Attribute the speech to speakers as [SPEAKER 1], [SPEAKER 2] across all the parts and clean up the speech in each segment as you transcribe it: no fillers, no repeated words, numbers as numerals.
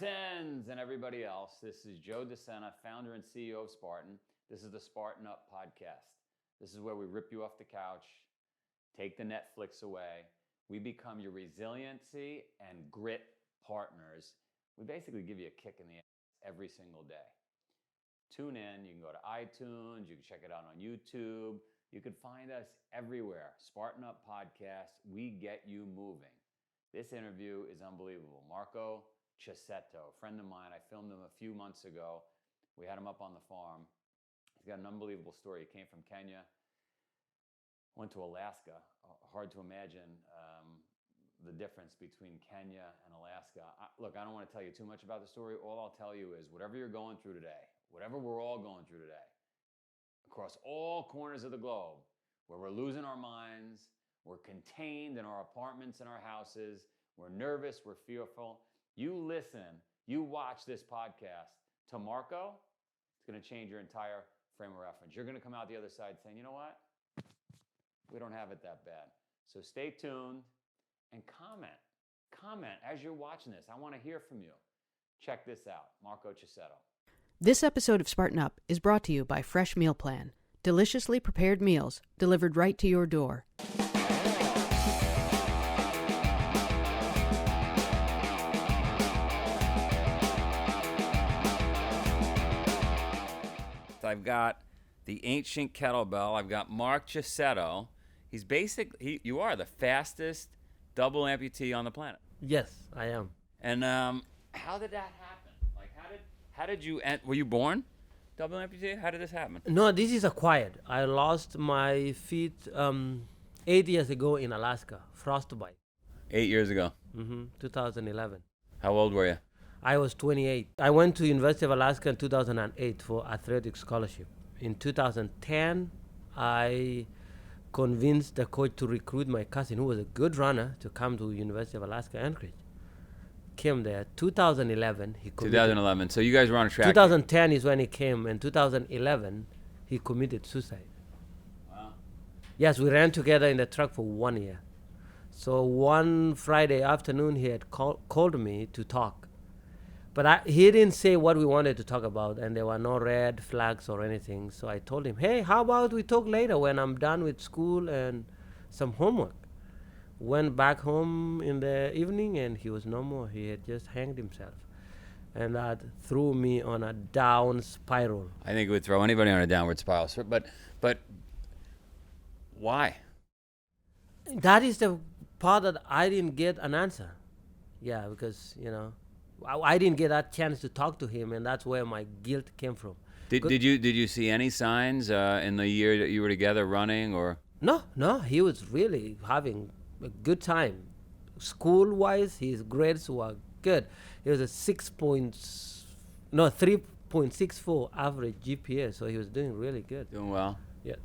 [SPEAKER 1] Spartans and everybody else. This is Joe Sena, founder and CEO of Spartan. This is the Spartan Up podcast. This is where we rip you off the couch, take the Netflix away. We become your resiliency and grit partners. We basically give you a kick in the ass every single day. Tune in. You can go to iTunes. You can check it out on YouTube. You can find us everywhere. Spartan Up podcast. We get you moving. This interview is unbelievable. Marko Cheseto, a friend of mine. I filmed him a few months ago. We had him up on the farm. He's got an unbelievable story. He came from Kenya, went to Alaska. Hard to imagine the difference between Kenya and Alaska. Look, I don't want to tell you too much about the story. All I'll tell you is whatever you're going through today, whatever we're all going through today, across all corners of the globe, where we're losing our minds, we're contained in our apartments and our houses, we're nervous, we're fearful. You listen, you watch this podcast to Marko, it's going to change your entire frame of reference. You're going to come out the other side saying, you know what? We don't have it that bad. So stay tuned and comment. Comment as you're watching this. I want to hear from you. Check this out. Marko Cheseto.
[SPEAKER 2] This episode of Spartan Up is brought to you by Fresh Meal Plan. Deliciously prepared meals delivered right to your door.
[SPEAKER 1] I've got the ancient kettlebell. I've got Marko Cheseto. He's you are the fastest double amputee on the planet.
[SPEAKER 3] Yes, I am.
[SPEAKER 1] And how did that happen? Like, how did you were you born double amputee? How did this happen?
[SPEAKER 3] No, this is acquired. I lost my feet 8 years ago in Alaska, frostbite.
[SPEAKER 1] 8 years ago.
[SPEAKER 3] 2011.
[SPEAKER 1] How old were you?
[SPEAKER 3] I was 28. I went to University of Alaska in 2008 for athletic scholarship. In 2010, I convinced the coach to recruit my cousin, who was a good runner, to come to University of Alaska Anchorage. Came there. 2011, he committed.
[SPEAKER 1] 2011. So you guys were on a track.
[SPEAKER 3] 2010 is when he came, and 2011, he committed suicide.
[SPEAKER 1] Wow.
[SPEAKER 3] Yes, we ran together in the truck for 1 year. So one Friday afternoon, he had called me to talk. But he didn't say what we wanted to talk about, and there were no red flags or anything. So I told him, hey, how about we talk later when I'm done with school and some homework? Went back home in the evening, and he was no more. He had just hanged himself. And that threw me on a down spiral.
[SPEAKER 1] I think it would throw anybody on a downward spiral. But why?
[SPEAKER 3] That is the part that I didn't get an answer. Yeah, because, I didn't get that chance to talk to him, and that's where my guilt came from.
[SPEAKER 1] Did you see any signs in the year that you were together running or?
[SPEAKER 3] No, he was really having a good time. School-wise, his grades were good. He was a 3.64 average GPA, so he was doing really good.
[SPEAKER 1] Doing well?
[SPEAKER 3] Yeah.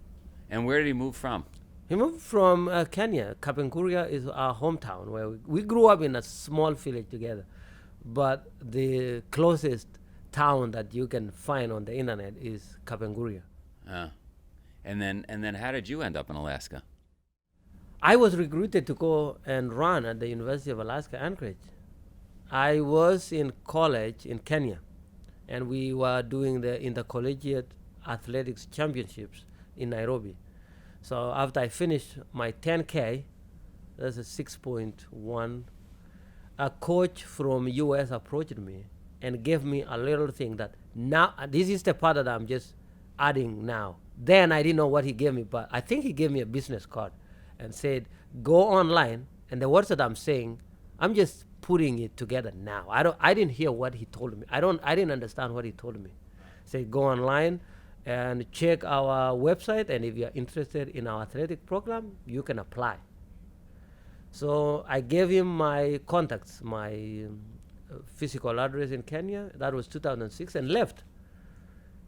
[SPEAKER 1] And where did he move from?
[SPEAKER 3] He moved from Kenya. Kapenguria is our hometown, where we grew up in a small village together. But the closest town that you can find on the internet is Kapenguria.
[SPEAKER 1] And then how did you end up in Alaska?
[SPEAKER 3] I was recruited to go and run at the University of Alaska Anchorage. I was in college in Kenya, and we were doing the intercollegiate athletics championships in Nairobi. So after I finished my 10K, that's a 6.1, a coach from US approached me and gave me a little thing that now, this is the part that I'm just adding now. Then I didn't know what he gave me, but I think he gave me a business card and said, go online, and the words that I'm saying, I'm just putting it together now. I didn't hear what he told me. I didn't understand what he told me. Say, go online and check our website, and if you're interested in our athletic program, you can apply. So I gave him my contacts, my physical address in Kenya. That was 2006, and left.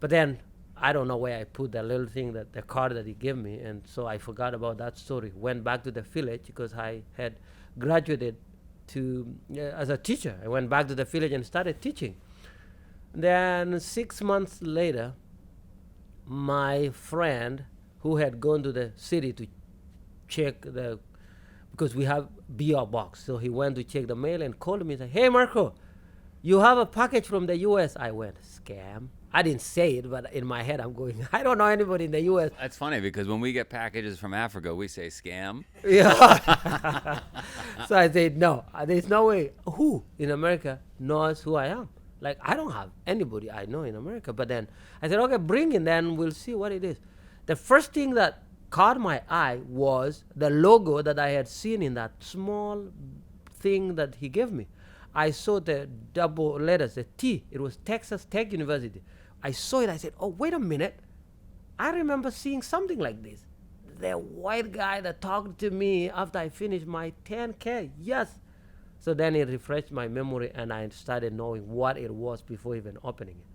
[SPEAKER 3] But then I don't know where I put the little thing, the card that he gave me, and so I forgot about that story. Went back to the village because I had graduated as a teacher. I went back to the village and started teaching. Then 6 months later, my friend who had gone to the city to check because we have BR box. So he went to check the mail and called me and said, hey, Marko, You have a package from the U.S. I went, scam. I didn't say it, but in my head I'm going, I don't know anybody in the U.S.
[SPEAKER 1] That's funny because when we get packages from Africa, we say scam.
[SPEAKER 3] Yeah. So I said, no, there's no way. Who in America knows who I am? Like, I don't have anybody I know in America. But then I said, okay, bring it, then we'll see what it is. The first thing that caught my eye was the logo that I had seen in that small thing that he gave me. I saw the double letters, the T. It was Texas Tech University. I saw it. I said, oh, wait a minute. I remember seeing something like this. The white guy that talked to me after I finished my 10K. Yes. So then it refreshed my memory, and I started knowing what it was before even opening it.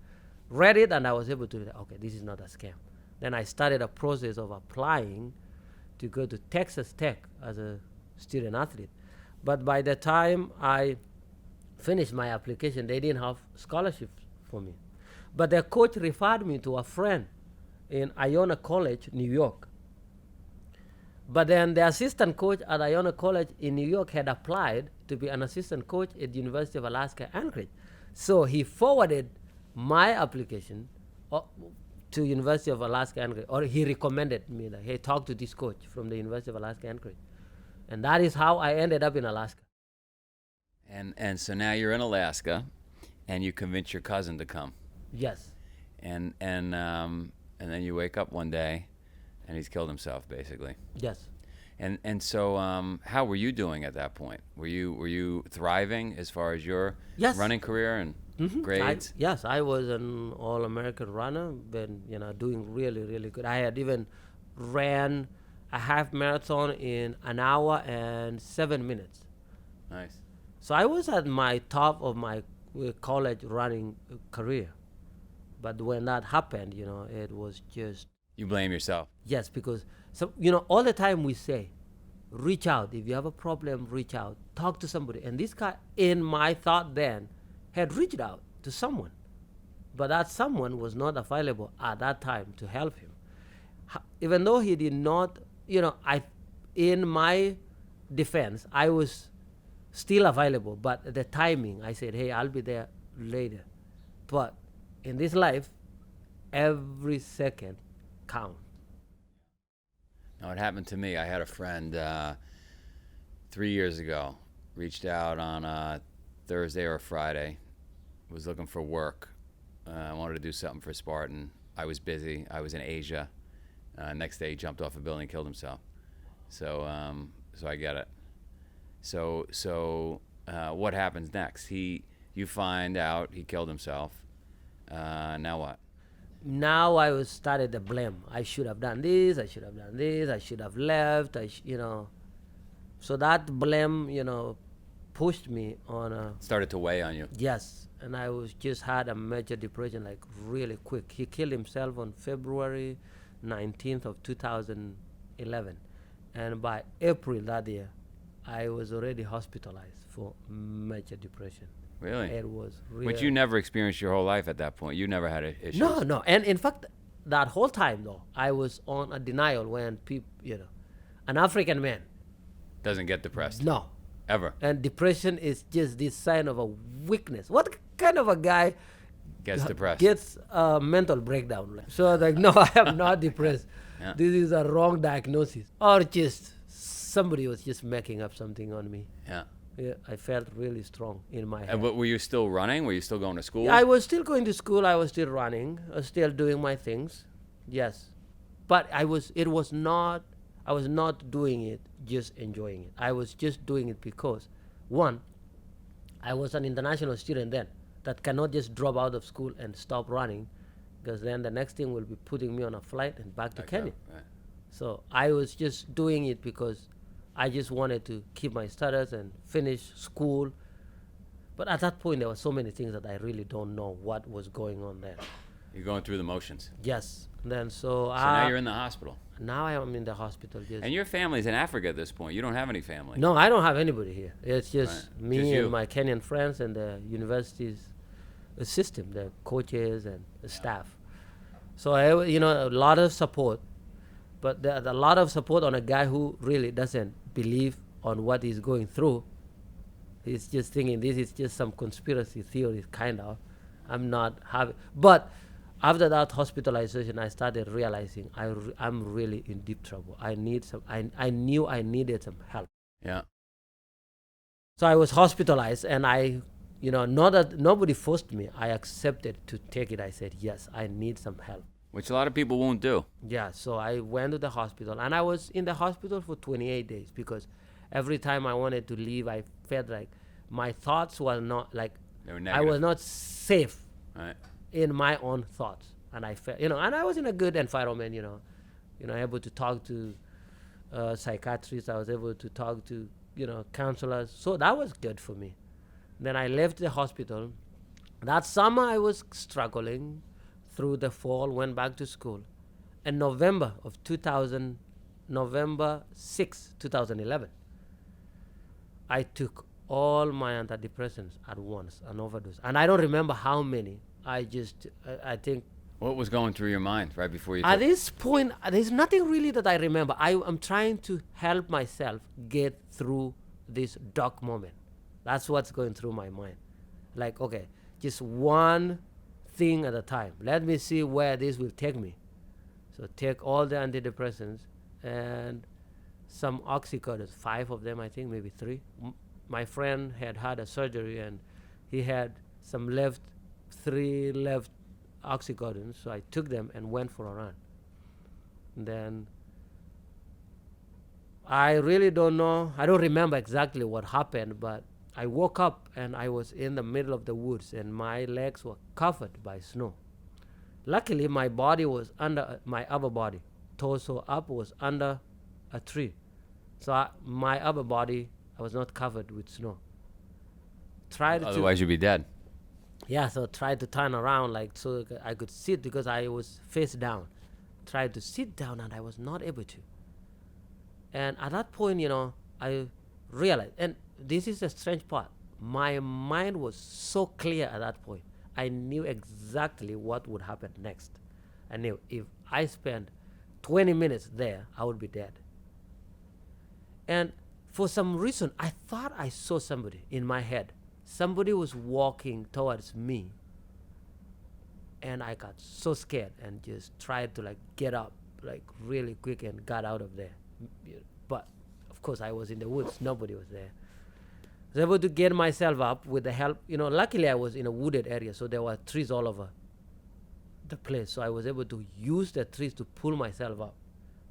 [SPEAKER 3] Read it, and I was able to, okay, this is not a scam. Then I started a process of applying to go to Texas Tech as a student athlete. But by the time I finished my application, they didn't have scholarships for me. But the coach referred me to a friend in Iona College, New York. But then the assistant coach at Iona College in New York had applied to be an assistant coach at the University of Alaska, Anchorage. So he forwarded my application to University of Alaska, Anchorage, or he recommended me that, hey, talk to this coach from the University of Alaska, Anchorage. And that is how I ended up in Alaska.
[SPEAKER 1] And so now you're in Alaska, and you convince your cousin to come.
[SPEAKER 3] Yes.
[SPEAKER 1] And then you wake up one day, and he's killed himself, basically.
[SPEAKER 3] Yes.
[SPEAKER 1] And so how were you doing at that point? Were you thriving as far as your running career and grades?
[SPEAKER 3] I was an All-American runner, been doing really, really good. I had even ran a half marathon in an hour and 7 minutes.
[SPEAKER 1] Nice.
[SPEAKER 3] So I was at my top of my college running career. But when that happened, it was just...
[SPEAKER 1] You blame yourself.
[SPEAKER 3] Yes, because, all the time we say, reach out. If you have a problem, reach out. Talk to somebody. And this guy, in my thought then, had reached out to someone. But that someone was not available at that time to help him. Even though he did not, in my defense, I was still available. But the timing, I said, hey, I'll be there later. But in this life, every second counts.
[SPEAKER 1] Now, it happened to me. I had a friend 3 years ago, reached out on a Thursday or a Friday, was looking for work. I wanted to do something for Spartan. I was busy. I was in Asia. Next day, he jumped off a building and killed himself. So I get it. So what happens next? You find out he killed himself. Now what?
[SPEAKER 3] Now I was started the blame. I should have done this. I should have done this. I should have left. So that blame, pushed me on.
[SPEAKER 1] Started to weigh on you.
[SPEAKER 3] Yes, and I just had a major depression, like really quick. He killed himself on February 19th of 2011, and by April that year, I was already hospitalized for major depression.
[SPEAKER 1] Really?
[SPEAKER 3] It was really...
[SPEAKER 1] But you never experienced your whole life at that point. You never had issues.
[SPEAKER 3] No. And in fact, that whole time, though, I was on a denial when people, an African man...
[SPEAKER 1] Doesn't get depressed.
[SPEAKER 3] No.
[SPEAKER 1] Ever.
[SPEAKER 3] And depression is just this sign of a weakness. What kind of a guy...
[SPEAKER 1] Gets depressed.
[SPEAKER 3] Gets a mental breakdown. So I was like, no, I am not depressed. Yeah. This is a wrong diagnosis. Or just somebody was just making up something on me.
[SPEAKER 1] Yeah.
[SPEAKER 3] Yeah, I felt really strong in my head.
[SPEAKER 1] And were you still running? Were you still going to school?
[SPEAKER 3] Yeah, I was still going to school. I was still running. I was still doing my things. Yes. But I was not doing it just enjoying it. I was just doing it because, one, I was an international student then that cannot just drop out of school and stop running, because then the next thing will be putting me on a flight and back to Kenya. Right. So I was just doing it because I just wanted to keep my status and finish school. But at that point, there were so many things that I really don't know what was going on there.
[SPEAKER 1] You're going through the motions.
[SPEAKER 3] Yes. Then so
[SPEAKER 1] now you're in the hospital.
[SPEAKER 3] Now I am in the hospital. Yes.
[SPEAKER 1] And your family's in Africa at this point. You don't have any family.
[SPEAKER 3] No, I don't have anybody here. It's just
[SPEAKER 1] right.
[SPEAKER 3] me
[SPEAKER 1] just
[SPEAKER 3] and my Kenyan friends and the university's system, the coaches and the staff. So a lot of support. But there's a lot of support on a guy who really doesn't believe on what he's going through. He's just thinking this is just some conspiracy theory, kind of. I'm not having. But after that hospitalization, I started realizing I'm really in deep trouble. I need some. I knew I needed some help.
[SPEAKER 1] Yeah.
[SPEAKER 3] So I was hospitalized, and not that nobody forced me. I accepted to take it. I said, yes, I need some help.
[SPEAKER 1] Which a lot of people won't do.
[SPEAKER 3] Yeah, so I went to the hospital, and I was in the hospital for 28 days because every time I wanted to leave, I felt like my thoughts were not like,
[SPEAKER 1] They were
[SPEAKER 3] I
[SPEAKER 1] negative.
[SPEAKER 3] was not safe
[SPEAKER 1] Right.
[SPEAKER 3] in my own thoughts. And I felt, and I was in a good environment, able to talk to psychiatrists. I was able to talk to, counselors. So that was good for me. Then I left the hospital. That summer I was struggling through the fall, went back to school. In November 6, 2011, I took all my antidepressants at once, an overdose. And I don't remember how many. I think.
[SPEAKER 1] What was going through your mind right before you
[SPEAKER 3] At
[SPEAKER 1] took
[SPEAKER 3] this point, there's nothing really that I remember. I'm trying to help myself get through this dark moment. That's what's going through my mind. Like, okay, just one thing at a time. Let me see where this will take me. So take all the antidepressants and some oxycodone, 5 of them, I think, maybe 3. My friend had a surgery, and he had some 3 left oxycodone, so I took them and went for a run. And then I really don't know. I don't remember exactly what happened, but I woke up and I was in the middle of the woods, and my legs were covered by snow. Luckily, my body was under my upper body. Torso up was under a tree. So my upper body, I was not covered with snow.
[SPEAKER 1] Otherwise, you'd be dead.
[SPEAKER 3] Yeah, so tried to turn around so I could sit because I was face down. Tried to sit down, and I was not able to. And at that point, I realized, and this is the strange part, my mind was so clear at that point. I knew exactly what would happen next. I knew if I spent 20 minutes there, I would be dead. And for some reason, I thought I saw somebody in my head. Somebody was walking towards me, and I got so scared and just tried to get up really quick and got out of there. But of course I was in the woods, nobody was there. I was able to get myself up with the help. Luckily I was in a wooded area, so there were trees all over the place. So I was able to use the trees to pull myself up.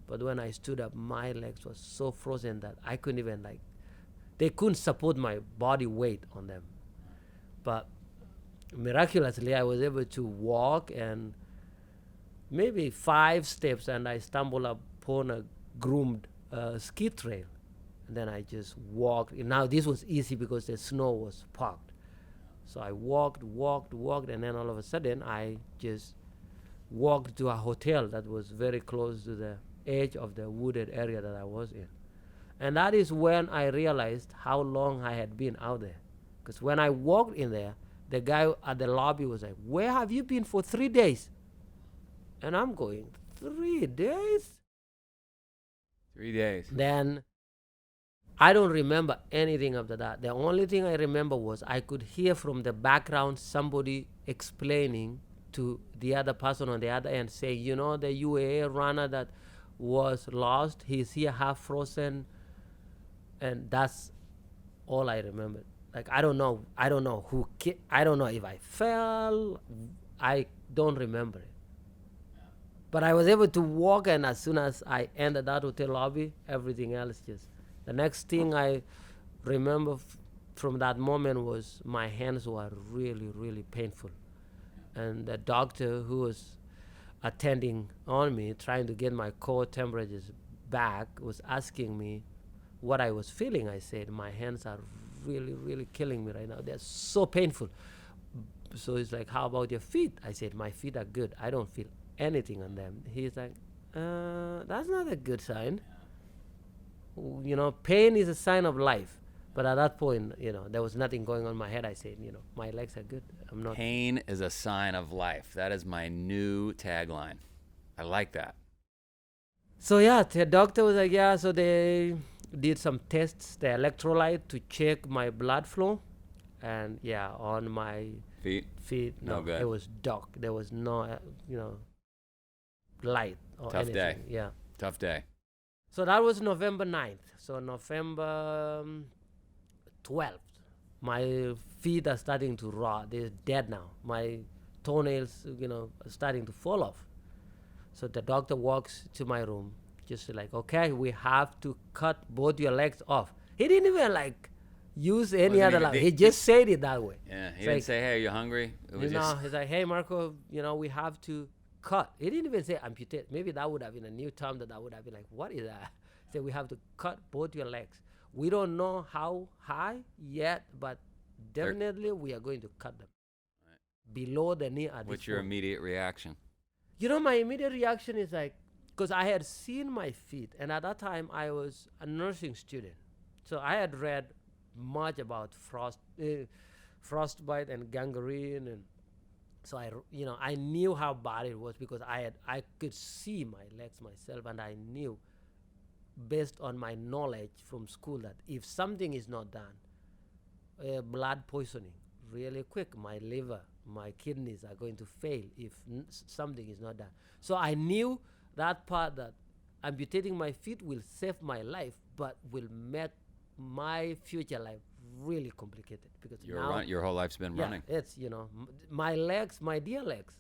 [SPEAKER 3] But when I stood up, my legs were so frozen that I couldn't even they couldn't support my body weight on them. But miraculously, I was able to walk, and maybe 5 steps, and I stumbled upon a groomed ski trail. And then I just walked. And now this was easy because the snow was packed. So I walked, and then all of a sudden, I just walked to a hotel that was very close to the edge of the wooded area that I was in. And that is when I realized how long I had been out there. Because when I walked in there, the guy at the lobby was like, "Where have you been for 3 days?" And I'm going, 3 days?
[SPEAKER 1] 3 days.
[SPEAKER 3] Then I don't remember anything after that. The only thing I remember was I could hear from the background somebody explaining to the other person on the other end, saying, the UAA runner that was lost, he's here half frozen. And that's all I remembered. I don't know who, I don't know if I fell. I don't remember it. Yeah. But I was able to walk, and as soon as I entered that hotel lobby, everything else the next thing I remember from that moment was my hands were really, really painful. Yeah. And the doctor who was attending on me, trying to get my core temperatures back, was asking me what I was feeling. I said, my hands are really, really killing me right now. They're so painful. So he's like, how about your feet? I said, my feet are good. I don't feel anything on them. He's like, that's not a good sign. Pain is a sign of life. But at that point, there was nothing going on in my head. I said, my legs are good. I'm not.
[SPEAKER 1] Pain is a sign of life. That is my new tagline. I like that.
[SPEAKER 3] So yeah, the doctor was like, yeah, so they did some tests, the electrolyte, to check my blood flow. And yeah, on my
[SPEAKER 1] feet,
[SPEAKER 3] no,
[SPEAKER 1] good.
[SPEAKER 3] It was dark. There was no, light or
[SPEAKER 1] Tough
[SPEAKER 3] anything.
[SPEAKER 1] day.
[SPEAKER 3] Yeah.
[SPEAKER 1] Tough day.
[SPEAKER 3] So that was November 9th. So November 12th, my feet are starting to rot. They're dead now. My toenails, are starting to fall off. So the doctor walks to my room, just like, okay, we have to cut both your legs off. He didn't even use any other language. He just said it that way.
[SPEAKER 1] Yeah, he didn't say, hey, are you hungry? It was
[SPEAKER 3] he's like, hey, Marko, we have to cut. He didn't even say amputate. Maybe that would have been a new term that I would have been like, what is that? He said, we have to cut both your legs. We don't know how high yet, but definitely we are going to cut them. Right. Below the knee.
[SPEAKER 1] What's your immediate reaction?
[SPEAKER 3] My immediate reaction is because I had seen my feet, and at that time I was a nursing student. So I had read much about frostbite and gangrene, and so I knew how bad it was because I could see my legs myself, and I knew based on my knowledge from school that if something is not done, blood poisoning really quick, my liver, my kidneys are going to fail if something is not done. So I knew that part, that amputating my feet will save my life, but will make my future life really complicated because
[SPEAKER 1] your whole life's been running.
[SPEAKER 3] It's my legs, my dear legs,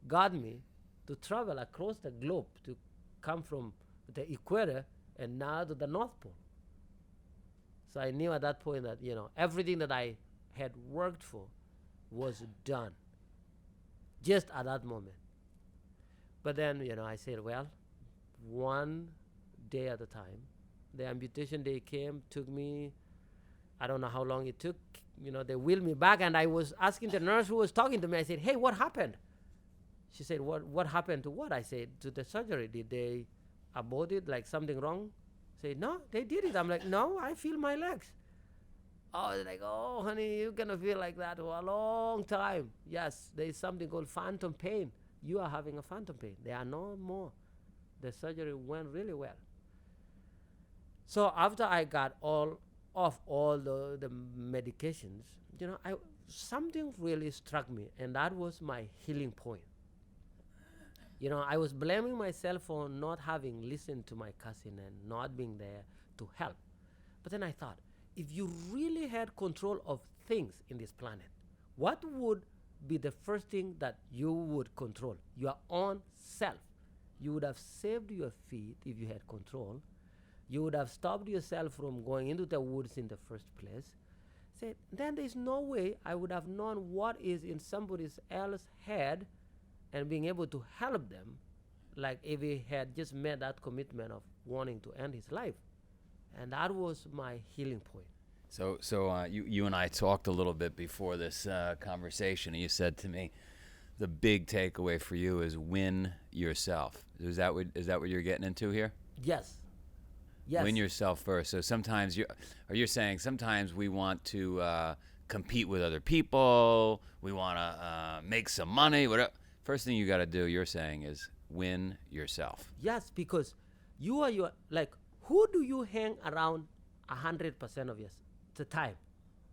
[SPEAKER 3] got me to travel across the globe to come from the equator and now to the North Pole. So I knew at that point that everything that I had worked for was done just at that moment. But then I said, well, one day at a time. The amputation day came, took me, I don't know how long it took. They wheeled me back, and I was asking the nurse who was talking to me, I said, hey, what happened? She said, what happened to what? I said, to the surgery. Did they abort it, like something wrong? I said, no, they did it. I'm like, no, I feel my legs. Oh, they're like, oh, honey, you're going to feel like that for a long time. Yes, there is something called phantom pain. You are having a phantom pain. There are no more. The surgery went really well. So after I got off all the medications, something really struck me, and that was my healing point. I was blaming myself for not having listened to my cousin and not being there to help. But then I thought, if you really had control of things in this planet, what would be the first thing that you would control? Your own self. You would have saved your feet if you had control. You would have stopped yourself from going into the woods in the first place. Then there's no way I would have known what is in somebody else's head and being able to help them, like if he had just made that commitment of wanting to end his life. And that was my healing point.
[SPEAKER 1] So you and I talked a little bit before this conversation, and you said to me, the big takeaway for you is win yourself. Is that what you're getting into here?
[SPEAKER 3] Yes.
[SPEAKER 1] Win yourself first. So sometimes you're saying sometimes we want to compete with other people. We want to make some money. Whatever. First thing you got to do, you're saying, is win yourself.
[SPEAKER 3] Yes, because you are who do you hang around 100% of the time?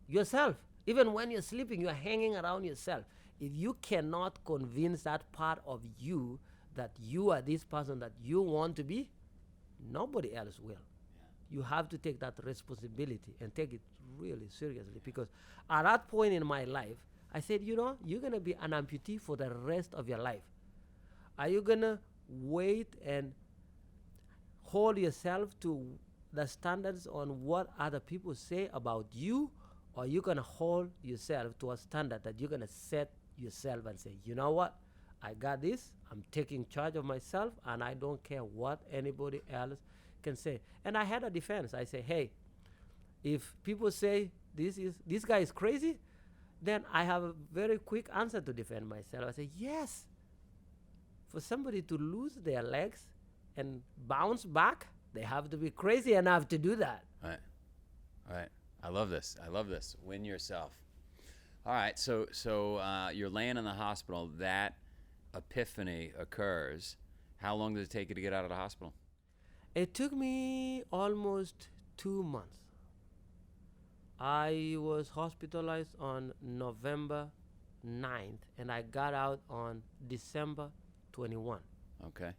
[SPEAKER 3] Yourself. Even when you're sleeping, you're hanging around yourself. If you cannot convince that part of you that you are this person that you want to be, nobody else will. Yeah. You have to take that responsibility and take it really seriously, because at that point in my life, I said, you're going to be an amputee for the rest of your life. Are you going to wait and hold yourself to the standards on what other people say about you, or are you going to hold yourself to a standard that you're going to set yourself and say, you know what, I got this, I'm taking charge of myself, and I don't care what anybody else can say. And I had a defense. I say, hey, if people say this guy is crazy, then I have a very quick answer to defend myself. I say, yes, for somebody to lose their legs and bounce back, they have to be crazy enough to do that.
[SPEAKER 1] Right. I love this. Win yourself. All right. So you're laying in the hospital. That epiphany occurs. How long does it take you to get out of the hospital?
[SPEAKER 3] It took me almost 2 months. I was hospitalized on November 9th, and I got out on December 21.
[SPEAKER 1] Okay.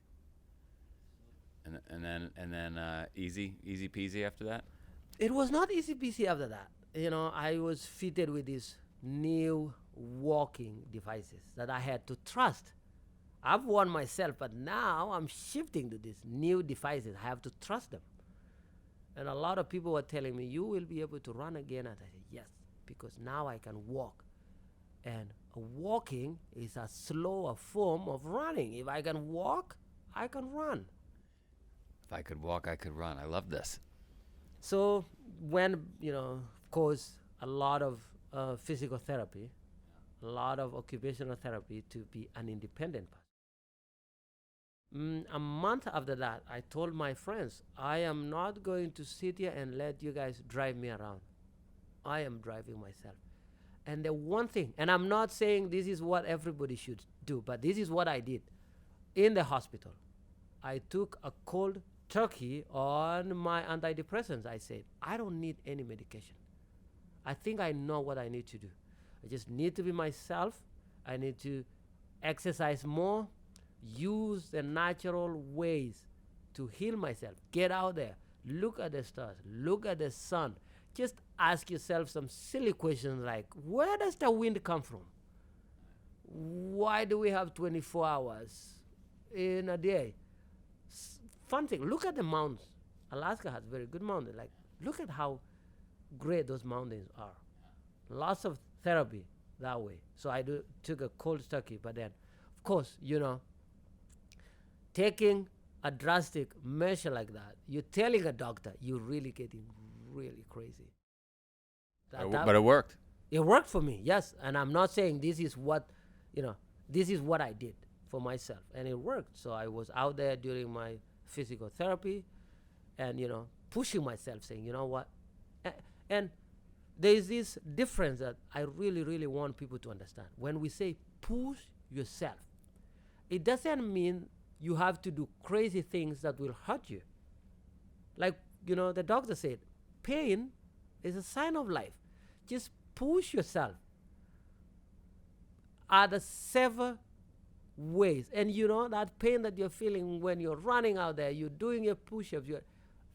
[SPEAKER 1] And then easy peasy after that?
[SPEAKER 3] It was not easy peasy after that. I was fitted with these new walking devices that I had to trust. I've worn myself, but now I'm shifting to these new devices. I have to trust them. And a lot of people were telling me, you will be able to run again. And I said, yes, because now I can walk. And walking is a slower form of running. If I can walk, I can run.
[SPEAKER 1] If I could walk, I could run. I love this.
[SPEAKER 3] So when, of course, a lot of physical therapy, a lot of occupational therapy to be an independent person. A month after that, I told my friends, I am not going to sit here and let you guys drive me around. I am driving myself. And the one thing, and I'm not saying this is what everybody should do, but this is what I did in the hospital. I took a cold turkey on my antidepressants. I said, I don't need any medication. I think I know what I need to do. I just need to be myself. I need to exercise more, use the natural ways to heal myself. Get out there, look at the stars, look at the sun. Just ask yourself some silly questions like, where does the wind come from? Why do we have 24 hours in a day? Fun thing, look at the mountains. Alaska has very good mountains. Like, look at how great those mountains are. Lots of therapy that way. So I took a cold turkey, but then, of course, taking a drastic measure like that, you're telling a doctor you're really getting really crazy.
[SPEAKER 1] But it worked.
[SPEAKER 3] It worked for me, yes. And I'm not saying this is what I did for myself. And it worked. So I was out there during my physical therapy and, pushing myself, saying, you know what? And there's this difference that I really, really want people to understand. When we say push yourself, it doesn't mean you have to do crazy things that will hurt you. Like, the doctor said, pain is a sign of life. Just push yourself. Are the several ways. And that pain that you're feeling when you're running out there, you're doing your push-ups,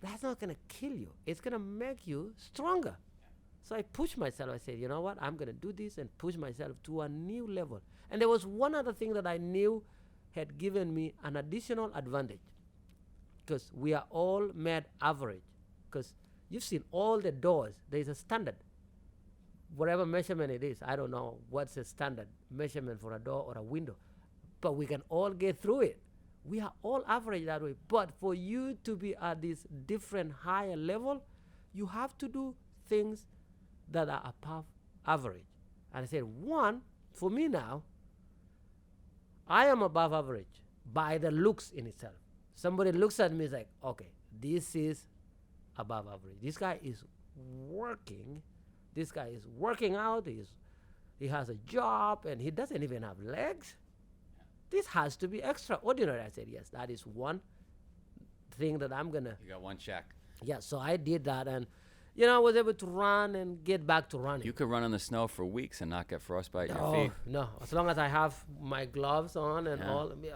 [SPEAKER 3] that's not going to kill you. It's going to make you stronger. So I pushed myself. I said, you know what? I'm going to do this and push myself to a new level. And there was one other thing that I knew had given me an additional advantage, because we are all made average. Because you've seen all the doors, there's a standard. Whatever measurement it is, I don't know what's the standard measurement for a door or a window, but we can all get through it. We are all average that way. But for you to be at this different higher level, you have to do things that are above average. And I said, one, for me now, I am above average by the looks in itself. Somebody looks at me, is like, okay, this is above average. This guy is working. This guy is working out. He has a job, and he doesn't even have legs. This has to be extraordinary. I said, yes, that is one thing that I'm going to.
[SPEAKER 1] You got one check.
[SPEAKER 3] Yeah, so I did that, and, I was able to run and get back to running.
[SPEAKER 1] You could run in the snow for weeks and not get frostbite in your feet.
[SPEAKER 3] No, as long as I have my gloves on and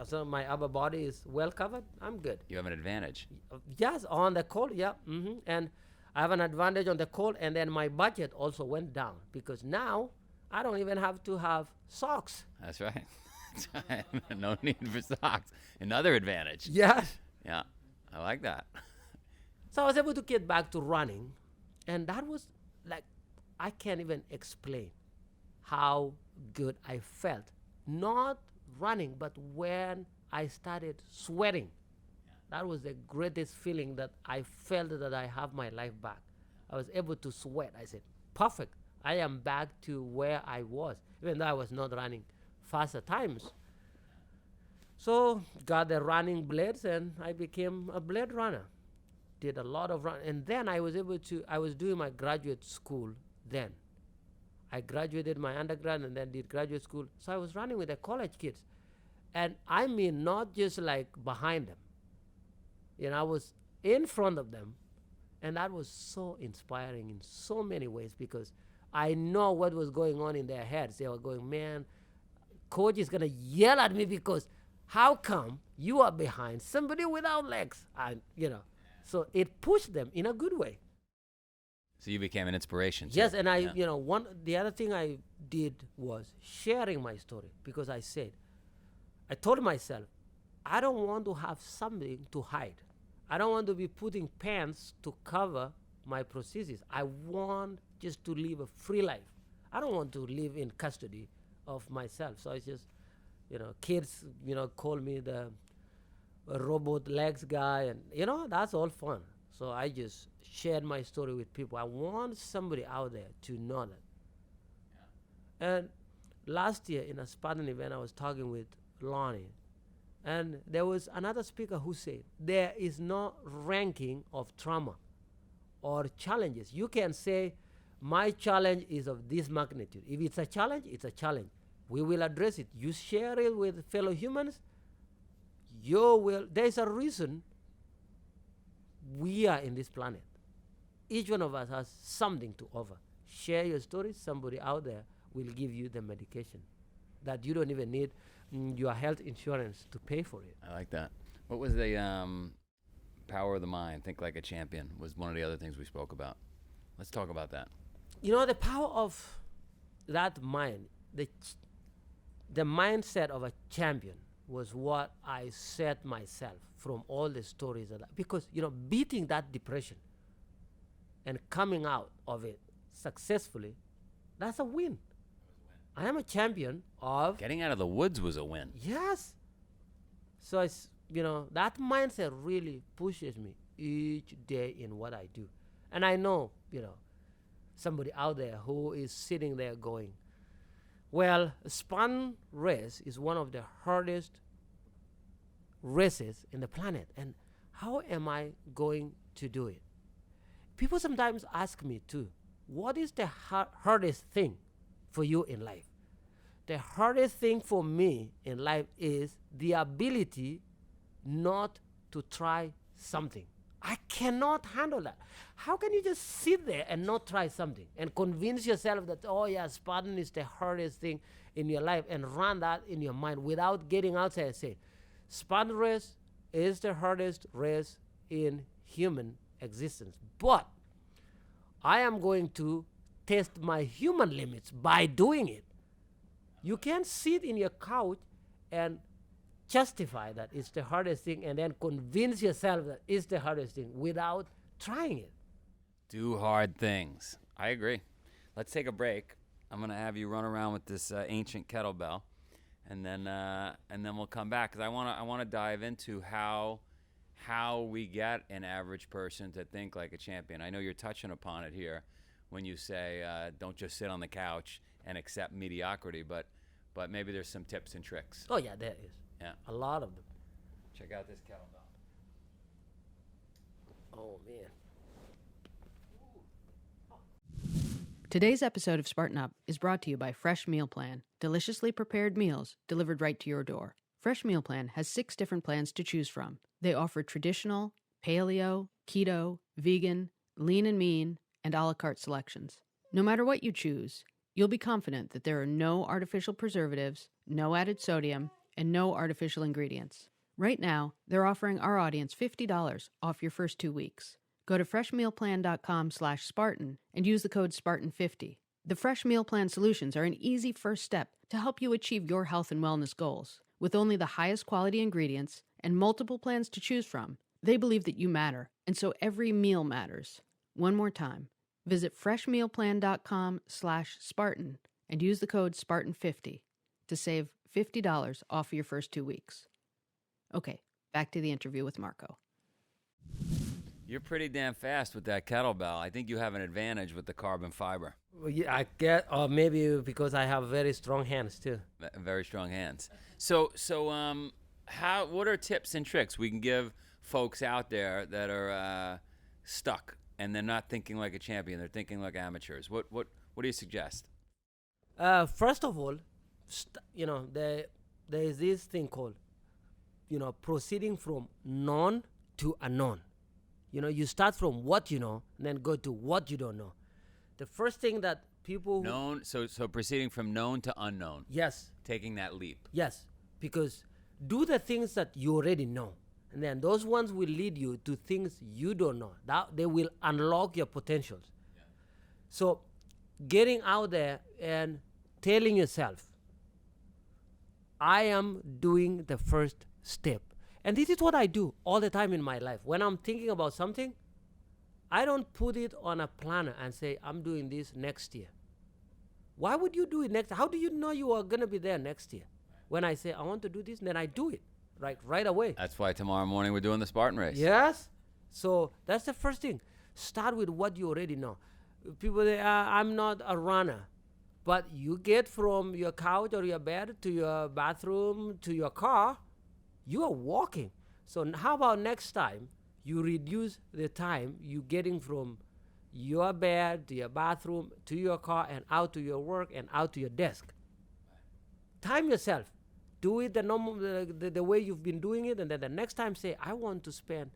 [SPEAKER 3] so my upper body is well covered, I'm good.
[SPEAKER 1] You have an advantage.
[SPEAKER 3] Yes, on the cold, yeah. And I have an advantage on the cold, and then my budget also went down, because now I don't even have to have socks.
[SPEAKER 1] That's right. No need for socks. Another advantage.
[SPEAKER 3] Yes.
[SPEAKER 1] Yeah, I like that.
[SPEAKER 3] So I was able to get back to running, and that was like, I can't even explain how good I felt. Not running, but when I started sweating. That was the greatest feeling that I felt, that I have my life back. I was able to sweat. I said, perfect. I am back to where I was, even though I was not running faster times. So got the running blades, and I became a blade runner. Did a lot of running. And then I was doing my graduate school then. I graduated my undergrad and then did graduate school. So I was running with the college kids. And I mean, not just like behind them. I was in front of them, And that was so inspiring in so many ways, because I know what was going on in their heads. They were going, man, coach is going to yell at me because how come you are behind somebody without legs? And, so it pushed them in a good way.
[SPEAKER 1] So you became an inspiration.
[SPEAKER 3] Yes, and the other thing I did was sharing my story, because I told myself, I don't want to have something to hide. I don't want to be putting pants to cover my prosthesis. I want just to live a free life. I don't want to live in custody of myself. So it's just, kids, call me the robot legs guy, and, that's all fun. So I just shared my story with people. I want somebody out there to know that. Yeah. And last year in a Spartan event, I was talking with Lonnie, and there was another speaker who said, there is no ranking of trauma or challenges. You can say, my challenge is of this magnitude. If it's a challenge, it's a challenge. We will address it. You share it with fellow humans, there's a reason we are in this planet. Each one of us has something to offer. Share your story. Somebody out there will give you the medication that you don't even need your health insurance to pay for it.
[SPEAKER 1] I like that. What was the power of the mind? Think like a champion was one of the other things we spoke about. Let's talk about that.
[SPEAKER 3] The power of that mind, the mindset of a champion was what I set myself from all the stories because beating that depression and coming out of it successfully, that's a win. I am a champion of
[SPEAKER 1] getting out of the woods was a win.
[SPEAKER 3] Yes. So it's that mindset really pushes me each day in what I do. And I know, somebody out there who is sitting there going, well, a Spartan race is one of the hardest races in the planet, and how am I going to do it? People sometimes ask me too, what is the hardest thing for you in life? The hardest thing for me in life is the ability not to try something. I cannot handle that. How can you just sit there and not try something and convince yourself that, oh yeah, Spartan is the hardest thing in your life, and run that in your mind without getting outside and say, Spartan race is the hardest race in human existence. But I am going to test my human limits by doing it. You can't sit in your couch and justify that it's the hardest thing and then convince yourself that it's the hardest thing without trying it.
[SPEAKER 1] Do hard things. I agree. Let's take a break. I'm going to have you run around with this ancient kettlebell, and then we'll come back, because I want to dive into how we get an average person to think like a champion. I know you're touching upon it here when you say don't just sit on the couch and accept mediocrity, but maybe there's some tips and tricks.
[SPEAKER 3] Oh yeah, there is.
[SPEAKER 1] Yeah.
[SPEAKER 3] A lot of them.
[SPEAKER 1] Check out this kettlebell.
[SPEAKER 3] Oh, man.
[SPEAKER 2] Today's episode of Spartan Up is brought to you by Fresh Meal Plan, deliciously prepared meals delivered right to your door. Fresh Meal Plan has 6 different plans to choose from. They offer traditional, paleo, keto, vegan, lean and mean, and a la carte selections. No matter what you choose, you'll be confident that there are no artificial preservatives, no added sodium, and no artificial ingredients. Right now, they're offering our audience $50 off your first 2 weeks. Go to freshmealplan.com/Spartan and use the code Spartan50. The Fresh Meal Plan solutions are an easy first step to help you achieve your health and wellness goals. With only the highest quality ingredients and multiple plans to choose from, they believe that you matter, and so every meal matters. One more time, visit freshmealplan.com/Spartan and use the code Spartan50 to save $50 off your first 2 weeks. Okay, back to the interview with Marko.
[SPEAKER 1] You're pretty damn fast with that kettlebell. I think you have an advantage with the carbon fiber.
[SPEAKER 3] Well, yeah, I get, or maybe because I have very strong hands too.
[SPEAKER 1] Very strong hands. So, what are tips and tricks we can give folks out there that are stuck and they're not thinking like a champion? They're thinking like amateurs. What do you suggest?
[SPEAKER 3] First of all, there is this thing called, proceeding from known to unknown. You start from what you know, and then go to what you don't know. The first thing that people
[SPEAKER 1] known. So proceeding from known to unknown.
[SPEAKER 3] Yes.
[SPEAKER 1] Taking that leap.
[SPEAKER 3] Yes, because do the things that you already know, and then those ones will lead you to things you don't know. That they will unlock your potentials. Yeah. So, getting out there and telling yourself, I am doing the first step. And this is what I do all the time in my life. When I'm thinking about something, I don't put it on a planner and say, I'm doing this next year. Why would you do it next? How do you know you are going to be there next year? When I say, I want to do this, then I do it right away.
[SPEAKER 1] That's why tomorrow morning we're doing the Spartan race.
[SPEAKER 3] Yes. So that's the first thing. Start with what you already know. People say, I'm not a runner. But you get from your couch or your bed to your bathroom to your car, you are walking. So how about next time you reduce the time you getting from your bed to your bathroom to your car and out to your work and out to your desk? Time yourself. Do it the normal, the way you've been doing it, and then the next time say, I want to spend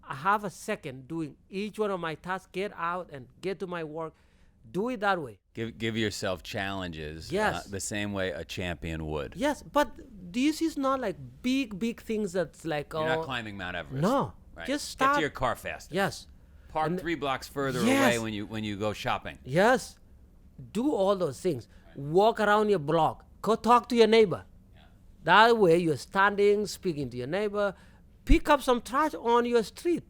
[SPEAKER 3] a half a second doing each one of my tasks, get out and get to my work. Do it that way.
[SPEAKER 1] Give yourself challenges.
[SPEAKER 3] Yes.
[SPEAKER 1] The same way a champion would.
[SPEAKER 3] Yes, but this is not like big things that's like...
[SPEAKER 1] You're not climbing Mount Everest.
[SPEAKER 3] No.
[SPEAKER 1] Right.
[SPEAKER 3] Just start...
[SPEAKER 1] Get to your car faster.
[SPEAKER 3] Yes.
[SPEAKER 1] Park 3 blocks further
[SPEAKER 3] yes.
[SPEAKER 1] away when you go shopping.
[SPEAKER 3] Yes. Do all those things. Right. Walk around your block. Go talk to your neighbor. Yeah. That way you're standing, speaking to your neighbor. Pick up some trash on your street.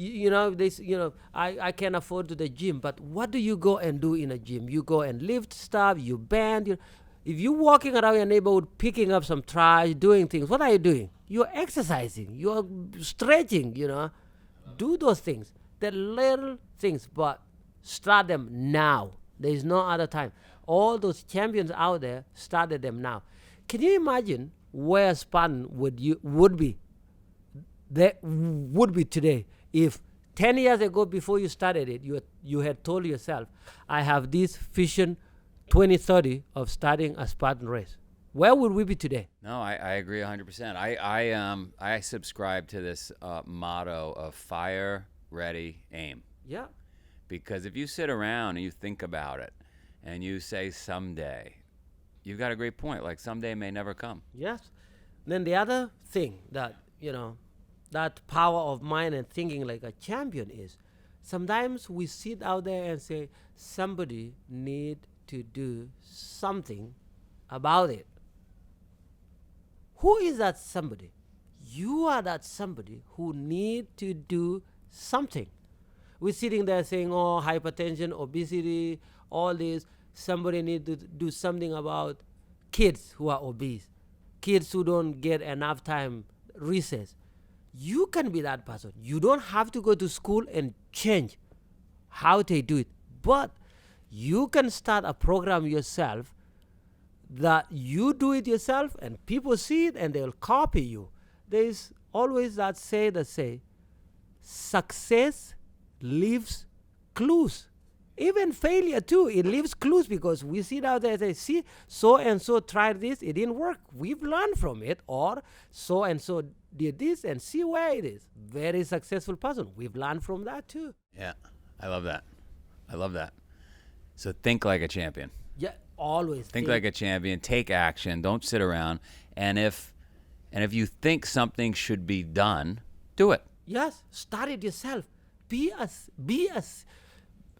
[SPEAKER 3] I can't afford to the gym, but what do you go and do in a gym? You go and lift stuff, you bend. If you're walking around your neighborhood picking up some trash, doing things, what are you doing? You're exercising, you're stretching, Do those things. The little things, but start them now. There is no other time. All those champions out there started them now. Can you imagine where Spartan would be? There would be today if 10 years ago before you started it, you had told yourself, I have this vision 2030 of starting a Spartan race. Where would we be today?
[SPEAKER 1] No, I agree 100%. I subscribe to this motto of fire, ready, aim.
[SPEAKER 3] Yeah.
[SPEAKER 1] Because if you sit around and you think about it and you say someday, you've got a great point. Like someday may never come.
[SPEAKER 3] Yes. Then the other thing that, that power of mind and thinking like a champion is, sometimes we sit out there and say, somebody need to do something about it. Who is that somebody? You are that somebody who need to do something. We're sitting there saying, oh, hypertension, obesity, all this. Somebody need to do something about kids who are obese, kids who don't get enough time, recess. You can be that person. You don't have to go to school and change how they do it. But you can start a program yourself that you do it yourself and people see it and they'll copy you. There's always that say, success leaves clues. Even failure too, it leaves clues because we sit out there and say, see, so-and-so tried this, it didn't work. We've learned from it. Or so-and-so did this and see where it is. Very successful person. We've learned from that too.
[SPEAKER 1] Yeah, I love that. So think like a champion.
[SPEAKER 3] Yeah, always.
[SPEAKER 1] Think like a champion. Take action. Don't sit around. And if you think something should be done, do it.
[SPEAKER 3] Yes, start it yourself. Be a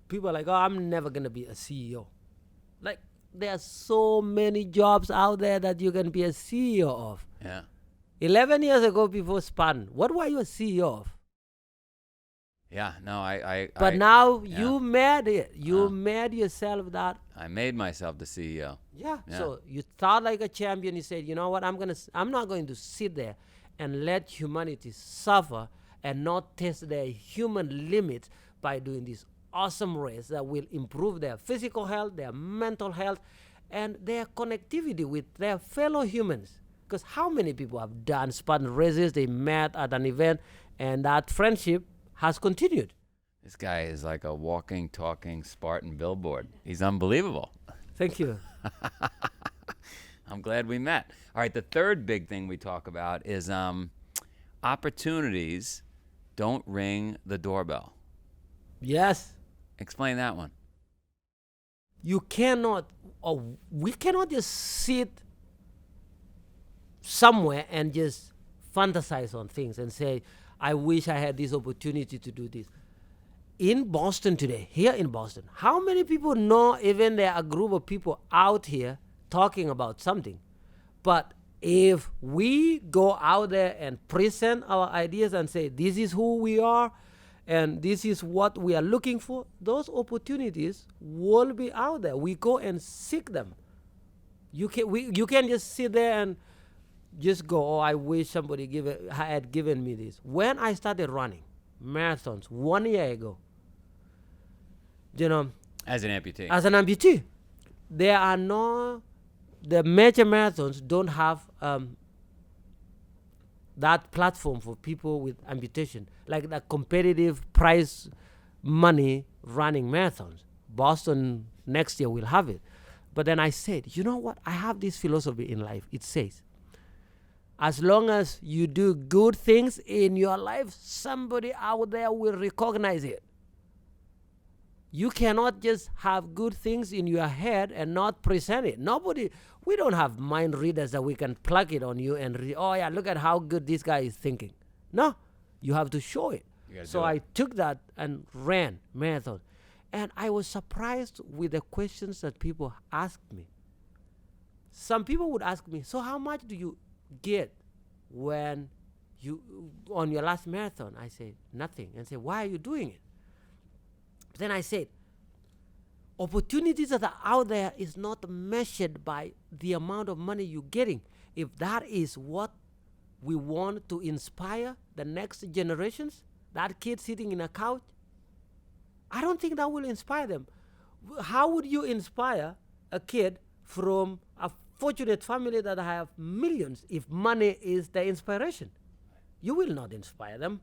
[SPEAKER 3] people are like, oh, I'm never going to be a CEO. Like, there are so many jobs out there that you can be a CEO of.
[SPEAKER 1] Yeah.
[SPEAKER 3] 11 years ago before Spartan, what were you a CEO of?
[SPEAKER 1] Yeah, no,
[SPEAKER 3] But now you made it. You made yourself that.
[SPEAKER 1] I made myself the CEO.
[SPEAKER 3] Yeah. So you thought like a champion. You said, you know what, I'm not going to sit there and let humanity suffer and not test their human limits by doing this awesome race that will improve their physical health, their mental health, and their connectivity with their fellow humans. Because how many people have done Spartan races, they met at an event, and that friendship has continued.
[SPEAKER 1] This guy is like a walking, talking Spartan billboard. He's unbelievable.
[SPEAKER 3] Thank you.
[SPEAKER 1] I'm glad we met. All right, the third big thing we talk about is opportunities don't ring the doorbell.
[SPEAKER 3] Yes.
[SPEAKER 1] Explain that one.
[SPEAKER 3] You cannot, or we cannot just sit somewhere and just fantasize on things and say, I wish I had this opportunity to do this. In Boston today, here in Boston, how many people know even there are a group of people out here talking about something? But if we go out there and present our ideas and say, this is who we are and this is what we are looking for, those opportunities will be out there. We go and seek them. You can't just sit there and just go, oh, I wish somebody had given me this. When I started running marathons 1 year ago,
[SPEAKER 1] as an
[SPEAKER 3] amputee, the major marathons don't have that platform for people with amputation, like the competitive prize money running marathons. Boston next year will have it. But then I said, you know what? I have this philosophy in life. It says, as long as you do good things in your life, somebody out there will recognize it. You cannot just have good things in your head and not present it. We don't have mind readers that we can plug it on you and oh yeah, look at how good this guy is thinking. No, you have to show it. So I took that and ran marathon. And I was surprised with the questions that people asked me. Some people would ask me, so how much do you get when you on your last marathon? I say, nothing. And say, why are you doing it? Then I said, opportunities that are out there is not measured by the amount of money you're getting. If that is what we want to inspire the next generations, that kid sitting in a couch, I don't think that will inspire them. How would you inspire a kid from a fortunate family that have millions if money is the inspiration? You will not inspire them.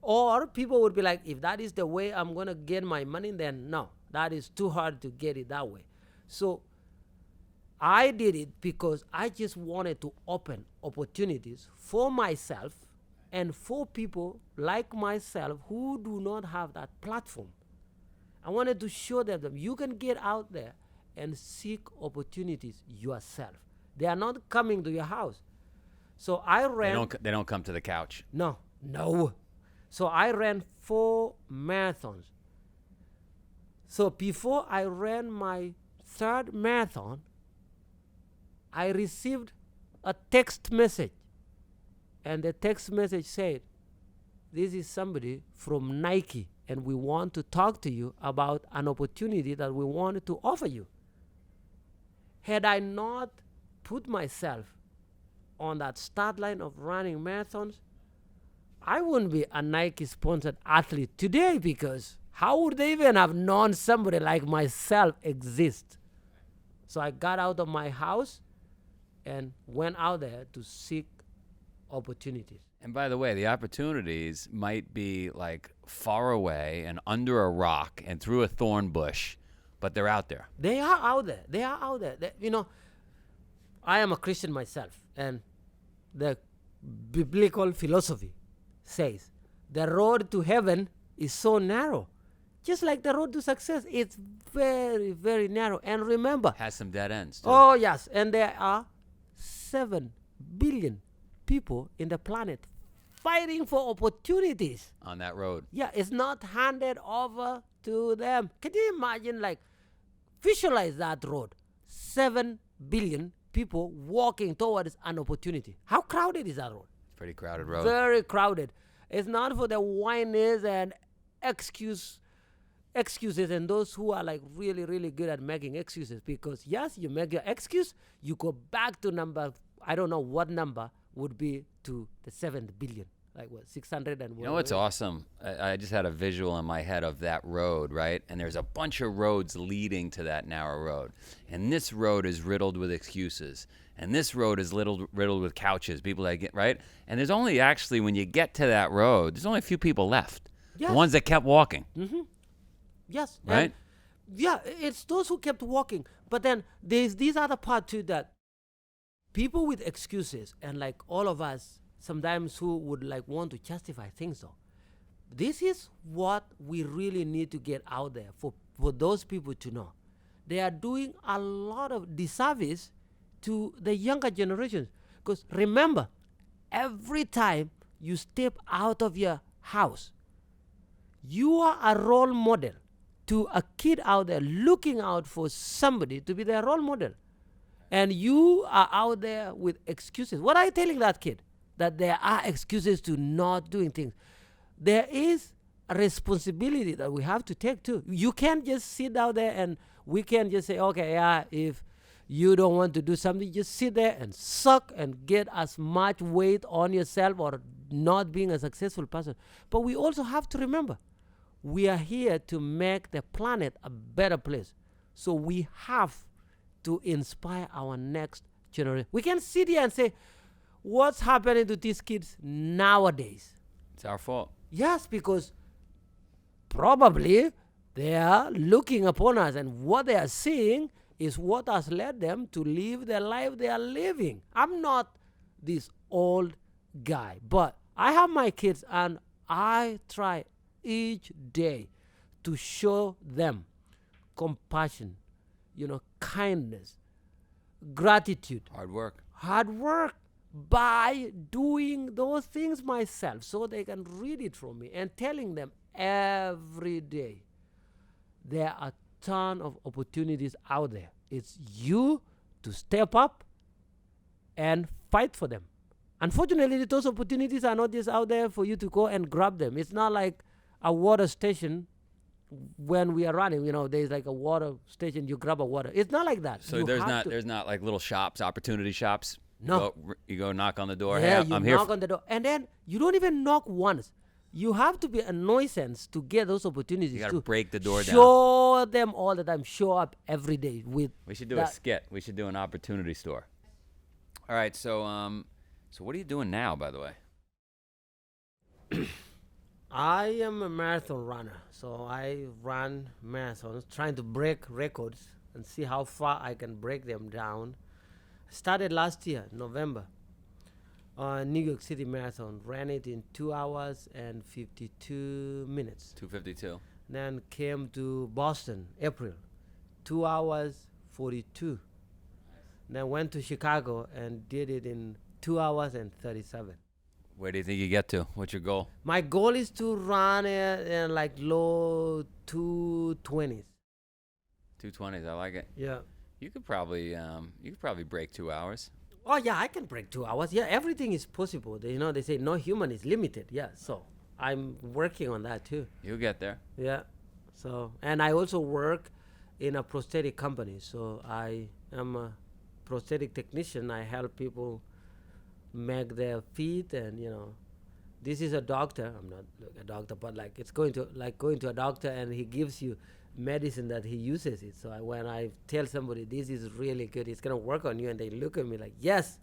[SPEAKER 3] Or people would be like, if that is the way I'm going to get my money, then no, that is too hard to get it that way. So I did it because I just wanted to open opportunities for myself and for people like myself who do not have that platform. I wanted to show them that you can get out there and seek opportunities yourself. They are not coming to your house. So I ran.
[SPEAKER 1] They don't come to the couch.
[SPEAKER 3] No. So I ran 4 marathons. So before I ran my 3rd marathon, I received a text message. And the text message said, this is somebody from Nike, and we want to talk to you about an opportunity that we wanted to offer you. Had I not put myself on that start line of running marathons, I wouldn't be a Nike-sponsored athlete today, because how would they even have known somebody like myself exist? So I got out of my house and went out there to seek opportunities.
[SPEAKER 1] And by the way, the opportunities might be like far away and under a rock and through a thorn bush, but they're out there.
[SPEAKER 3] They are out there. I am a Christian myself, and the biblical philosophy says the road to heaven is so narrow. Just like the road to success, it's very, very narrow. And remember,
[SPEAKER 1] has some dead ends too.
[SPEAKER 3] Oh yes, and there are 7 billion people in the planet fighting for opportunities
[SPEAKER 1] on that road.
[SPEAKER 3] Yeah, it's not handed over to them. Can you imagine, visualize that road? 7 billion people walking towards an opportunity. How crowded is that road?
[SPEAKER 1] Pretty crowded road.
[SPEAKER 3] Very crowded. It's not for the whinies and excuses and those who are really, really good at making excuses. Because yes, you make your excuse, you go back to number, I don't know what number would be to the 7 billion. 600 and.
[SPEAKER 1] You know what's awesome? I just had a visual in my head of that road, right? And there's a bunch of roads leading to that narrow road. And this road is riddled with excuses. And this road is riddled with couches, people that get, right? And there's only actually, when you get to that road, there's only a few people left. Yes. The ones that kept walking.
[SPEAKER 3] Mm-hmm. Yes.
[SPEAKER 1] Right?
[SPEAKER 3] Yeah, it's those who kept walking. But then there's this other part too, that people with excuses, and all of us, sometimes who would want to justify things though. this is what we really need to get out there for those people to know. They are doing a lot of disservice to the younger generations. Because remember, every time you step out of your house, you are a role model to a kid out there looking out for somebody to be their role model. And you are out there with excuses. What are you telling that kid? That there are excuses to not doing things. There is a responsibility that we have to take too. You can't just sit out there and we can't just say, okay, yeah, if you don't want to do something, just sit there and suck and get as much weight on yourself or not being a successful person. But we also have to remember, we are here to make the planet a better place. So we have to inspire our next generation. We can sit here and say, what's happening to these kids nowadays?
[SPEAKER 1] It's our fault.
[SPEAKER 3] Yes, because probably they are looking upon us, and what they are seeing is what has led them to live the life they are living. I'm not this old guy, but I have my kids, and I try each day to show them compassion, kindness, gratitude, hard work by doing those things myself, so they can read it from me and telling them every day there are a ton of opportunities out there. It's you to step up and fight for them. Unfortunately, those opportunities are not just out there for you to go and grab them. It's not like a water station when we are running. There's like a water station, you grab a water. It's not like that.
[SPEAKER 1] So there's not like little shops, opportunity shops.
[SPEAKER 3] No.
[SPEAKER 1] You go knock on the door.
[SPEAKER 3] Yeah,
[SPEAKER 1] hey,
[SPEAKER 3] you
[SPEAKER 1] I'm here.
[SPEAKER 3] knock on the door, and then you don't even knock once. You have to be a nuisance to get those opportunities.
[SPEAKER 1] You got to break the door down.
[SPEAKER 3] Show them all the time. Show up every day with.
[SPEAKER 1] We should do a skit. We should do an opportunity store. All right. So what are you doing now, by the way?
[SPEAKER 3] I am a marathon runner, so I run marathons, trying to break records and see how far I can break them down. Started last year, November, New York City Marathon. Ran it in 2 hours and 52 minutes.
[SPEAKER 1] 2:52.
[SPEAKER 3] Then came to Boston, April, 2 hours 42. Then went to Chicago and did it in 2 hours and 37.
[SPEAKER 1] Where do you think you get to? What's your goal?
[SPEAKER 3] My goal is to run in like low 220s.
[SPEAKER 1] 220s. I like it.
[SPEAKER 3] Yeah.
[SPEAKER 1] You could probably break 2 hours.
[SPEAKER 3] Oh yeah, I can break 2 hours. Yeah, everything is possible. They say no human is limited. Yeah, so I'm working on that too.
[SPEAKER 1] You'll get there.
[SPEAKER 3] Yeah. So, and I also work in a prosthetic company. So I am a prosthetic technician. I help people make their feet, and this is a doctor. I'm not a doctor, but it's going to a doctor and he gives you medicine that he uses it. So when I tell somebody this is really good, it's going to work on you, and they look at me like, yes,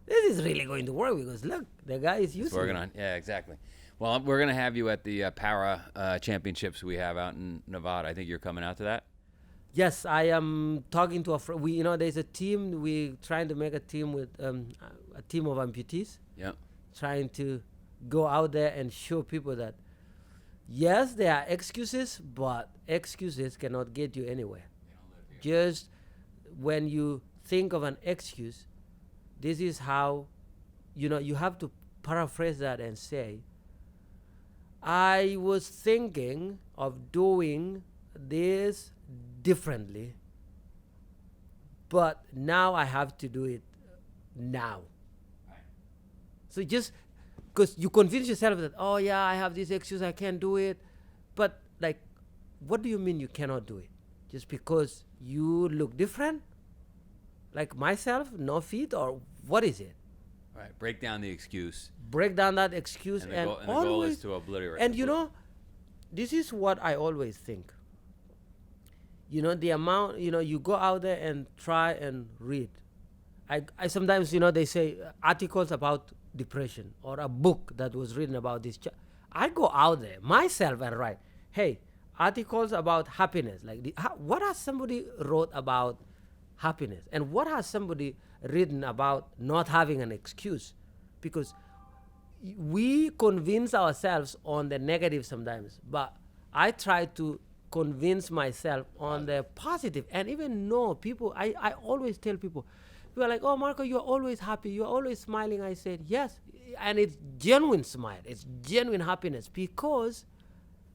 [SPEAKER 3] this is really going to work, because look, the guy is using it.
[SPEAKER 1] Yeah, exactly. Well, we're going to have you at the para championships we have out in Nevada. I think you're coming out to that.
[SPEAKER 3] Yes, I am talking to a friend. There's a team. We're trying to make a team with a team of amputees.
[SPEAKER 1] Yeah.
[SPEAKER 3] Trying to go out there and show people that, yes, there are excuses, but excuses cannot get you anywhere. Just when you think of an excuse, this is how, you have to paraphrase that and say, I was thinking of doing this differently, but now I have to do it now. Right. So just because you convince yourself that, oh yeah, I have this excuse, I can't do it, but what do you mean you cannot do it? Just because you look different, like myself, no feet, or what is it?
[SPEAKER 1] Right. Break down the excuse.
[SPEAKER 3] Break down that excuse,
[SPEAKER 1] and the goal is to obliterate.
[SPEAKER 3] And this is what I always think. The amount, you go out there and try and read. I sometimes, they say articles about depression or a book that was written about this. I go out there myself and write, hey, articles about happiness. What has somebody wrote about happiness? And what has somebody written about not having an excuse? Because we convince ourselves on the negative sometimes, but I try to convince myself on the positive. And even people, I always tell people are like, oh, Marko, you're always happy, you're always smiling. I said, yes, and it's genuine smile, it's genuine happiness, because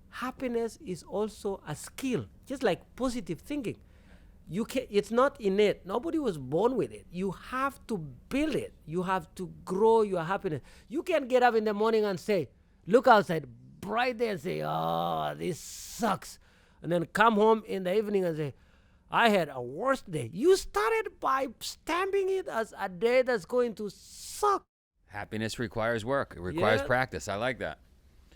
[SPEAKER 3] happiness is also a skill, just like positive thinking. It's not innate. Nobody was born with it. You have to build it. You have to grow your happiness. You can't get up in the morning and say, look outside, bright day, and say, oh, this sucks. And then come home in the evening and say, I had a worse day. You started by stamping it as a day that's going to suck.
[SPEAKER 1] Happiness requires work. It requires practice. I like that.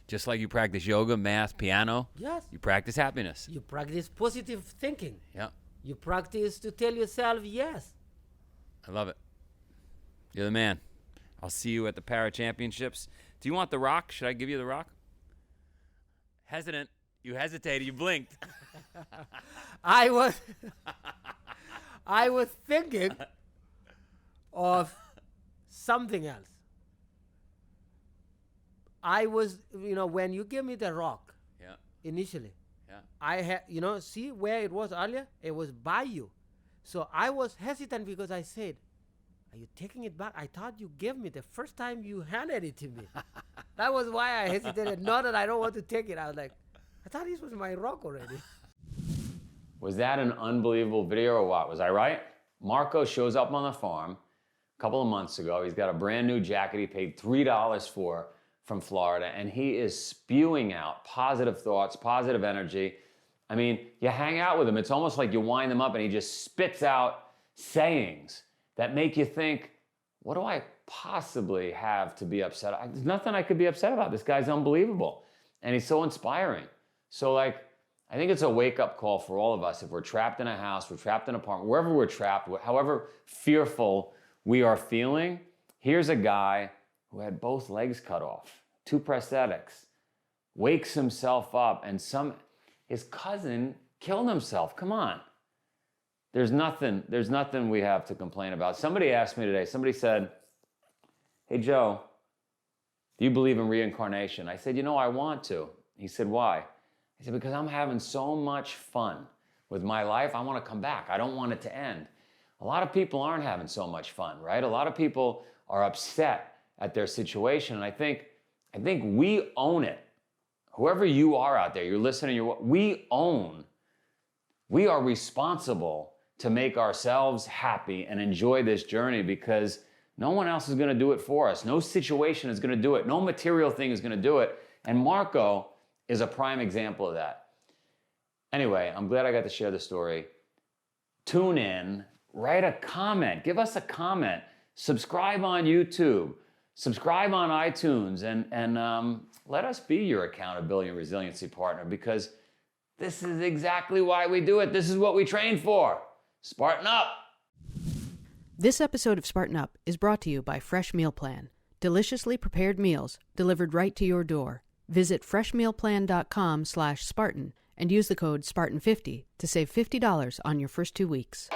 [SPEAKER 1] Just like you practice yoga, math, piano.
[SPEAKER 3] Yes.
[SPEAKER 1] You practice happiness.
[SPEAKER 3] You practice positive thinking.
[SPEAKER 1] Yeah.
[SPEAKER 3] You practice to tell yourself yes.
[SPEAKER 1] I love it. You're the man. I'll see you at the Para Championships. Do you want the rock? Should I give you the rock? Hesitant. You hesitated. You blinked.
[SPEAKER 3] I was thinking of something else. I was, when you gave me the rock, initially, I had, see where it was earlier? It was by you. So I was hesitant because I said, are you taking it back? I thought you gave me the first time you handed it to me. That was why I hesitated. Not that I don't want to take it. I was like, I thought this was my rock already.
[SPEAKER 1] Was that an unbelievable video or what? Was I right? Marko shows up on the farm a couple of months ago. He's got a brand new jacket he paid $3 for from Florida, and he is spewing out positive thoughts, positive energy. I mean, you hang out with him, it's almost like you wind him up and he just spits out sayings that make you think, what do I possibly have to be upset? There's nothing I could be upset about. This guy's unbelievable. And he's so inspiring. So I think it's a wake-up call for all of us. If we're trapped in a house, we're trapped in an apartment, wherever we're trapped, however fearful we are feeling, here's a guy who had both legs cut off, 2 prosthetics, wakes himself up, and his cousin killed himself. Come on. There's nothing we have to complain about. Somebody asked me today, somebody said, hey, Joe, do you believe in reincarnation? I said, I want to. He said, why? I said, because I'm having so much fun with my life, I want to come back. I don't want it to end. A lot of people aren't having so much fun, right? A lot of people are upset at their situation, and I think we own it. Whoever you are out there, you're listening, we are responsible to make ourselves happy and enjoy this journey, because no one else is going to do it for us. No situation is going to do it. No material thing is going to do it. And Marko is a prime example of that. Anyway, I'm glad I got to share the story. Tune in, write a comment, give us a comment, subscribe on YouTube, subscribe on iTunes, and let us be your accountability and resiliency partner, because this is exactly why we do it. This is what we train for. Spartan up!
[SPEAKER 2] This episode of Spartan Up is brought to you by Fresh Meal Plan. Deliciously prepared meals delivered right to your door. Visit freshmealplan.com/Spartan and use the code Spartan50 to save $50 on your first 2 weeks.